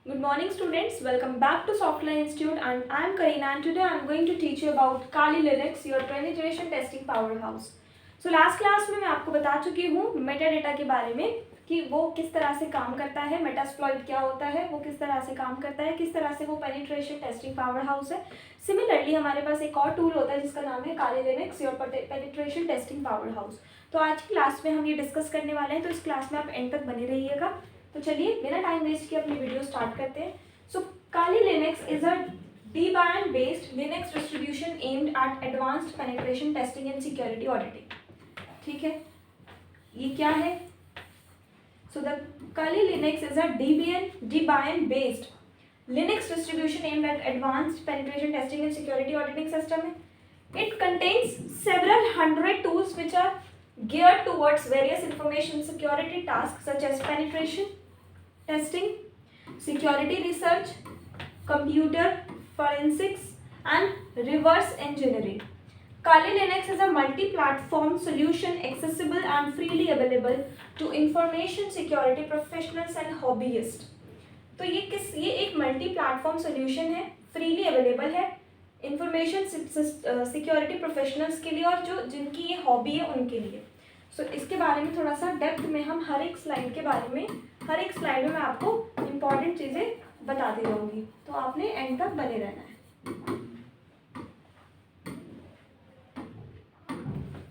Good morning students, welcome back to Software Institute and I am Karina and today I am going to teach you about Kali Linux, your penetration testing powerhouse. So last class में मैं आपको बता चुकी हूँ Meta data के बारे में कि वो किस तरह से काम करता है, मेटास्प्लॉइट क्या होता है, वो किस तरह से काम करता है, किस तरह से वो पेनिट्रेशन टेस्टिंग पावर हाउस है. सिमिलरली हमारे पास एक और टूल होता है जिसका नाम है Kali Linux your penetration testing power house. तो आज की क्लास में हम ये डिस्कस करने वाले हैं, तो इस क्लास में आप एंड तक बने रहिएगा. तो चलिए बिना टाइम वेस्ट किए अपनी वीडियो स्टार्ट करते हैं. So Kali Linux is a Debian based Linux distribution aimed at advanced penetration testing and security auditing. ठीक है, ये क्या है? So the Kali Linux is a Debian based Linux distribution aimed at advanced penetration testing and security auditing system है. It contains several hundred tools which are geared towards various information security tasks such as penetration testing, security research, computer forensics and reverse engineering. Kali Linux is a multi-platform solution accessible and freely available to information security professionals and hobbyists. तो ये एक multi platform solution है, freely available है information security professionals के लिए और जो जिनकी ये हॉबी है उनके लिए. सो इसके बारे में थोड़ा सा डेप्थ में हम हर एक स्लाइड के बारे में हर एक स्लाइड में मैं आपको इम्पॉर्टेंट चीज़ें बताती रहूँगी, तो आपने एंड तक बने रहना है.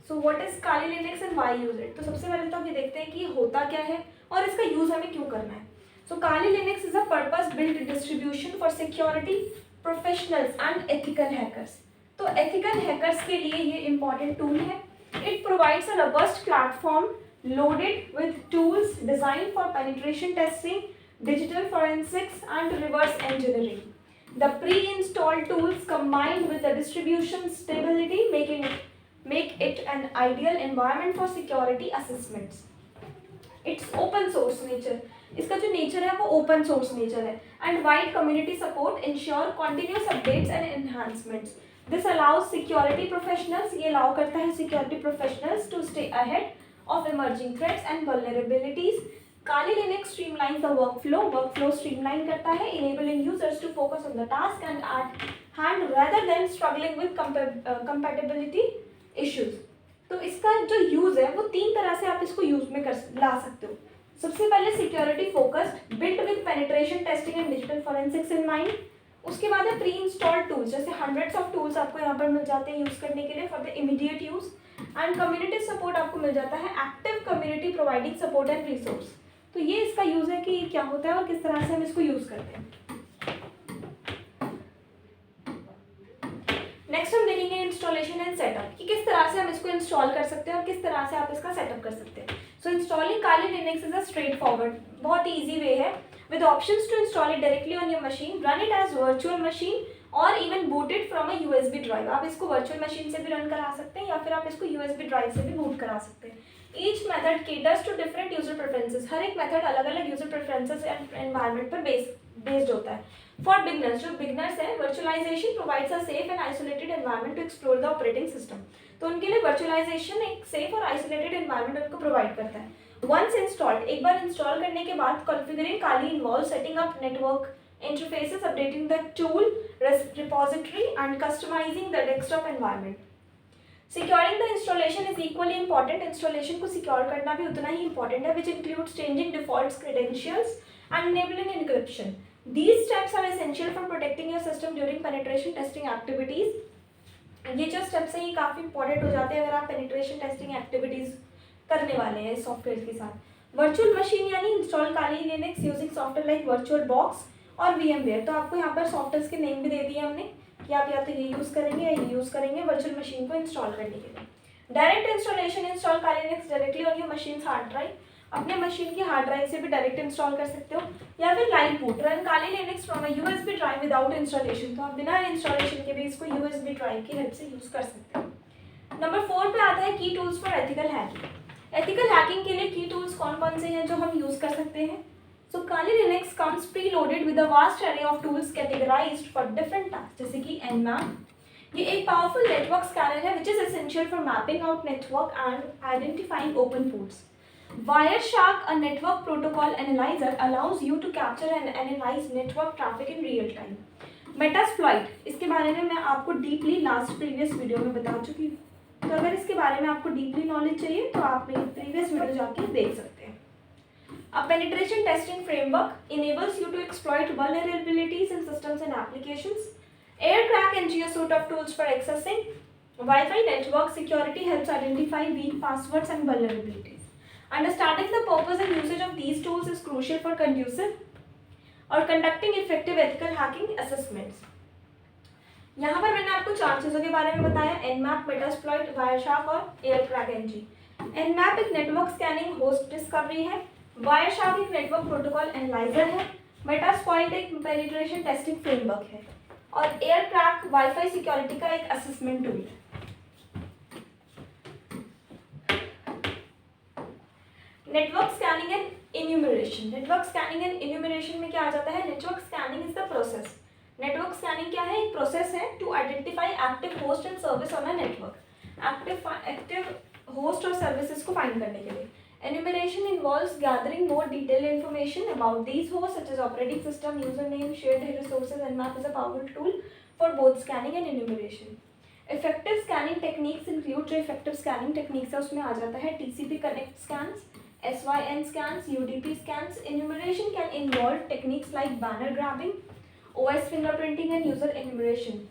So what is Kali Linux and why use it. तो सबसे पहले तो आप ये देखते हैं कि होता क्या है और इसका यूज़ हमें क्यों करना है. So Kali Linux is a purpose built distribution for security professionals and ethical hackers. तो एथिकल हैकर्स के लिए ये इंपॉर्टेंट टूल है. It provides a robust platform loaded with tools designed for penetration testing, digital forensics, and reverse engineering. The pre-installed tools combined with the distribution stability make it an ideal environment for security assessments. It's open source nature. इसका जो nature है वो open source nature है and wide community support ensure continuous updates and enhancements. This allows security professionals, ये allow करता है security professionals to stay ahead of emerging threats and vulnerabilities. Kali Linux streamline the workflow streamline करता है, enabling users to focus on the task and at hand rather than struggling with compatibility issues. तो इसका जो use है वो तीन तरह से आप इसको यूज में ला सकते हो. सबसे पहले security focused, built with penetration testing and digital forensics in mind. उसके बाद है प्री इंस्टॉल्ड टूल्स, जैसे हंड्रेड्स ऑफ टूल्स आपको यहाँ पर मिल जाते हैं यूज़ करने के लिए for the immediate use. And community support आपको मिल जाता है, active community providing support and resource. तो ये इसका यूज़ है कि ये क्या होता है और किस तरह से हम इसको यूज़ करते हैं. नेक्स्ट हम देखेंगे इंस्टॉलेशन एंड सेटअप, कि किस तरह से हम इसको इंस्टॉल कर सकते हैं और किस तरह से आप इसका सेटअप कर सकते हैं. So installing Kali Linux is a straightforward, बहुत ही ईजी वे है with options to install it directly on your machine, run it as virtual machine or even boot it from a USB drive. आप इसको virtual machine से भी run करा सकते हैं या फिर आप इसको USB drive से भी boot करा सकते हैं. Each method caters to different user preferences. हर एक method अलग अलग user preferences and environment पर based होता है. For beginners, जो beginners हैं, virtualization provides a safe and isolated environment to explore the operating system. तो उनके लिए virtualization एक safe और isolated environment उनको provide करता है. Once installed, एक बार इंस्टॉल करने के बाद configuring Kali involves setting up network interfaces, updating the tool repository and customizing the desktop environment. Securing the installation is equally important. Installation को secure करना भी उतना ही important है, which includes changing default credentials and enabling encryption. These steps are essential for protecting your system during penetration testing activities. ये जो steps हैं ये काफ़ी important हो जाते हैं अगर आप penetration testing activities करने वाले हैं इस सॉफ्टवेयर के साथ. वर्चुअल मशीन यानी install Kali Linux using software like virtual box और VMware. तो आपको यहाँ पर सॉफ्टवेयर के नेम भी दे दिए हमने कि आप या तो ये यूज़ करेंगे या ये यूज़ करेंगे वर्चुअल मशीन को इंस्टॉल करने के लिए. Direct installation, install Kali Linux directly on your machine hard drive. अपने मशीन की हार्ड ड्राइव से भी डायरेक्ट इंस्टॉल कर सकते हो या फिर live boot, run Kali Linux from a USB drive without installation. तो आप बिना इंस्टॉलेशन के भी इसको USB ड्राइव की हेल्प से यूज़ कर सकते हो. नंबर 4 पे आता है की tools for ethical hacking. Ethical hacking के लिए की टूल्स कौन कौन से हैं जो हम यूज़ कर सकते हैं. So Kali Linux comes preloaded with a vast array of tools categorized for different task, जैसे कि Nmap. ये एक पावरफुल नेटवर्क स्कैनर है which is essential for mapping out network and identifying open ports. Wireshark, a network protocol analyzer, allows you to capture and analyze network traffic in real time. Metasploit, इसके बारे में मैं आपको deeply last previous video में बता चुकी हूँ, तो अगर इसके बारे में आपको डीपली नॉलेज चाहिए तो आप मेरी प्रीवियस वीडियो जाके देख सकते हैं. A penetration testing framework enables you to exploit vulnerabilities in systems and applications. AirCrackNG, a suite of tools for accessing Wi-Fi network security, helps identify weak passwords and vulnerabilities. Understanding the purpose and usage of these tools is crucial for conducive or conducting effective ethical hacking assessments. यहाँ पर मैंने आपको 4 चीज़ों के बारे में बताया: Nmap, Metasploit, Wireshark और AirCrackNG. Nmap एक नेटवर्क स्कैनिंग होस्ट डिस्कवरी है, Wireshark एक नेटवर्क प्रोटोकॉल एनालाइजर है, Metasploit एक पेनिट्रेशन टेस्टिंग फ्रेमवर्क है और AirCrack वाईफाई सिक्योरिटी का एक असेसमेंट टूल है. Network scanning and enumeration. Network scanning and enumeration में क्या आ जाता है? Network scanning is the process. Network scanning क्या है? एक प्रोसेस है to identify active host and service on a network. Active host और सर्विसेज को फाइंड करने के लिए. Enumeration involves gathering more detailed information about these hosts such as operating system, username, shared resources. Nmap is a powerful tool for both scanning and enumeration. Effective scanning techniques include जो effective scanning techniques है उसमें आ जाता है TCP connect scans, SYN scans, UDP scans. Enumeration can involve techniques like banner grabbing, OS fingerprinting and user enumeration.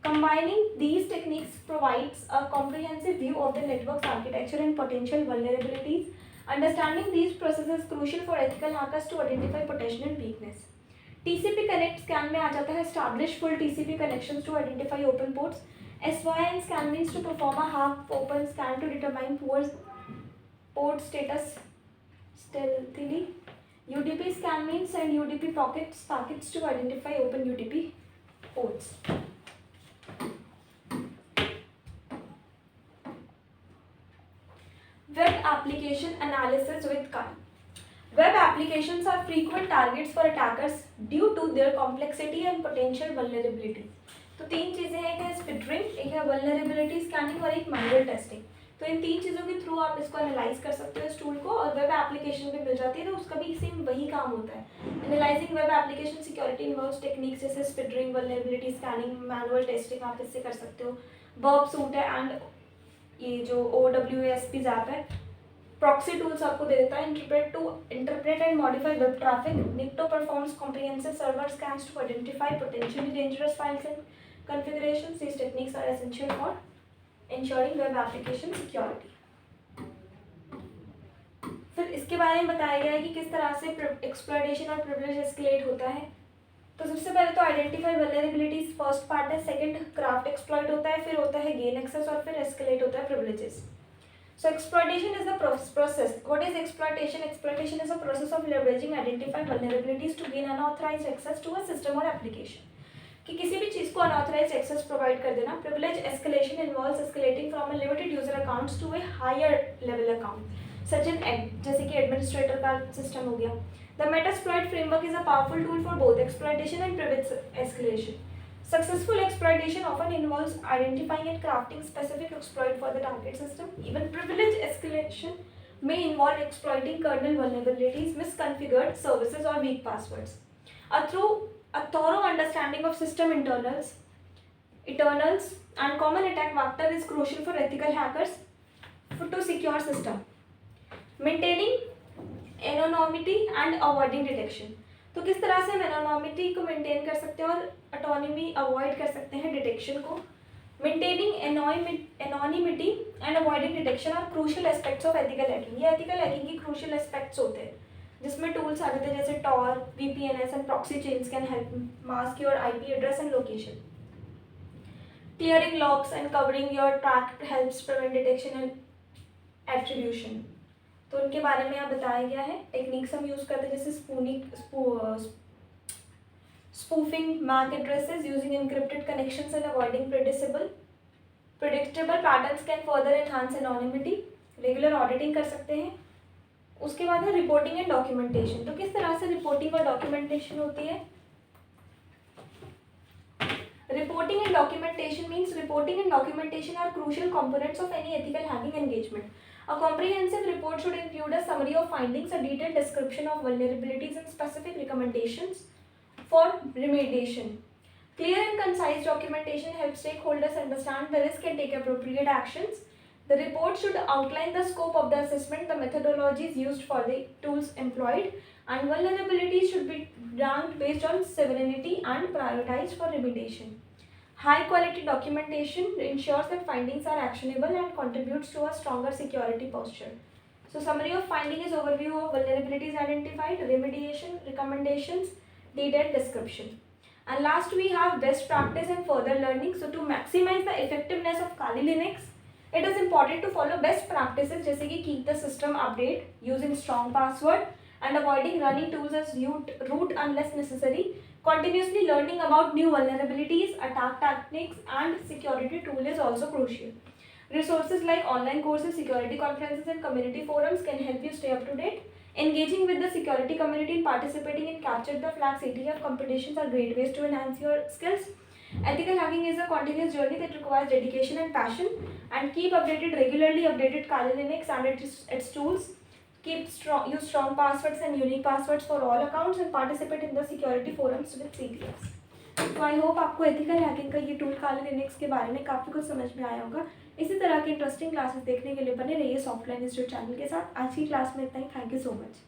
Combining these techniques provides a comprehensive view of the network's architecture and potential vulnerabilities. Understanding these processes is crucial for ethical hackers to identify potential weakness. TCP connect scan में आ जाता है establish full TCP connections to identify open ports. SYN scan means to perform a half open scan to determine port status stealthily. UDP scan means send UDP packets to identify open UDP ports. Web application analysis with Khan. Web applications are frequent targets for attackers due to their complexity and potential vulnerability. तो 3 चीज़ें हैं, एक है स्पिटरिंग, एक है vulnerability scanning और एक manual testing. तो इन 3 चीज़ों के थ्रू आप इसको एनालाइज कर सकते हो इस टूल को, और वेब एप्लीकेशन पे मिल जाती है तो उसका भी सेम वही काम होता है. Analysing web application security involves techniques जैसे स्पिटरिंग, वल्नरेबिलिटी स्कैनिंग, मैनुअल टेस्टिंग आप इससे कर सकते हो. बर्ब सूट है एंड ये जो OWASP ऐप है, प्रॉक्सी टूल्स आपको दे देता है. Interpret and modify web traffic. Nikto performs comprehensive server scans to identify potentially dangerous files and configurations. These techniques are essential for ensuring web application security. फिर इसके बारे में बताया गया है कि किस तरह से एक्सप्लॉयटेशन और प्रिविलेज एस्केलेट होता है. तो सबसे पहले तो आइडेंटिफाई वल्नरेबिलिटीज फर्स्ट पार्ट है, सेकंड क्राफ्ट एक्सप्लॉइट होता है, फिर होता है गेन एक्सेस और फिर एस्केलेट होता है privileges. So exploitation is the process. What is exploitation? Exploitation is a process of leveraging identify vulnerabilities to gain unauthorised access to a system और एप्लीकेशन. कि किसी भी चीज़ को अनऑथराइज्ड एक्सेस प्रोवाइड कर देना. Privilege escalation involves escalating from a limited user accounts to a higher level account such an जैसे कि administrator का सिस्टम हो गया. The Metasploit framework is a powerful tool for both exploitation and privilege escalation. Successful exploitation often involves identifying and crafting specific exploit for the target system. Even privilege escalation may involve exploiting kernel vulnerabilities, misconfigured services, or weak passwords. A thorough understanding of system internals, and common attack vector is crucial for ethical hackers to secure system. Maintaining anonymity and avoiding detection. तो किस तरह से हम anonymity को maintain कर सकते हैं और ऑटोनॉमी अवॉइड कर सकते हैं डिटेक्शन को. Maintaining anonymity and avoiding detection are crucial aspects of ethical hacking. ये एथिकल हैकिंग की क्रूशियल एस्पेक्ट्स होते हैं जिसमें टूल्स आ जाते हैं जैसे Tor, VPNs and proxy chains can help mask your IP address and location. Clearing logs and covering your track helps prevent detection and attribution. तो उनके बारे में यहाँ बताया गया है. टेक्निक्स हम यूज़ करते हैं जैसे spoofing MAC addresses using encrypted connections and avoiding predictable patterns can further enhance anonymity. Regular auditing कर सकते हैं. उसके बाद है रिपोर्टिंग एंड डॉक्यूमेंटेशन. तो किस तरह से रिपोर्टिंग और डॉक्यूमेंटेशन होती है? Reporting and documentation means reporting and documentation are crucial components of any ethical hacking engagement. A comprehensive report should include a summary of findings, a detailed description of vulnerabilities, and specific recommendations for remediation. Clear and concise documentation helps stakeholders understand the risk and take appropriate actions. The report should outline the scope of the assessment, the methodologies used for the tools employed, and vulnerabilities should be ranked based on severity and prioritized for remediation. High quality documentation ensures that findings are actionable and contributes to a stronger security posture. So summary of finding is overview of vulnerabilities identified, remediation, recommendations, detailed description. And last we have best practice and further learning. So to maximize the effectiveness of Kali Linux, it is important to follow best practices जैसे कि keep the system update, using strong password and avoiding running tools as root unless necessary. Continuously learning about new vulnerabilities, attack tactics, and security tool is also crucial. Resources like online courses, security conferences, and community forums can help you stay up to date. Engaging with the security community and participating in Capture the Flag CTF competitions are great ways to enhance your skills. Ethical hacking is a continuous journey that requires dedication and passion. And keep updated regularly. Updated Kali Linux and its tools. Use strong passwords and unique passwords for all accounts and participate in the security forums with CTFs. तो I hope आपको ethical hacking का ये tool काली Linux के बारे में काफ़ी कुछ समझ में आया होगा. इसी तरह के इंटरेस्टिंग क्लासेस देखने के लिए बने रहिए सॉफ्टवेयर इंस्टीट्यूट चैनल के साथ. आज की क्लास में इतना ही. Thank you so much.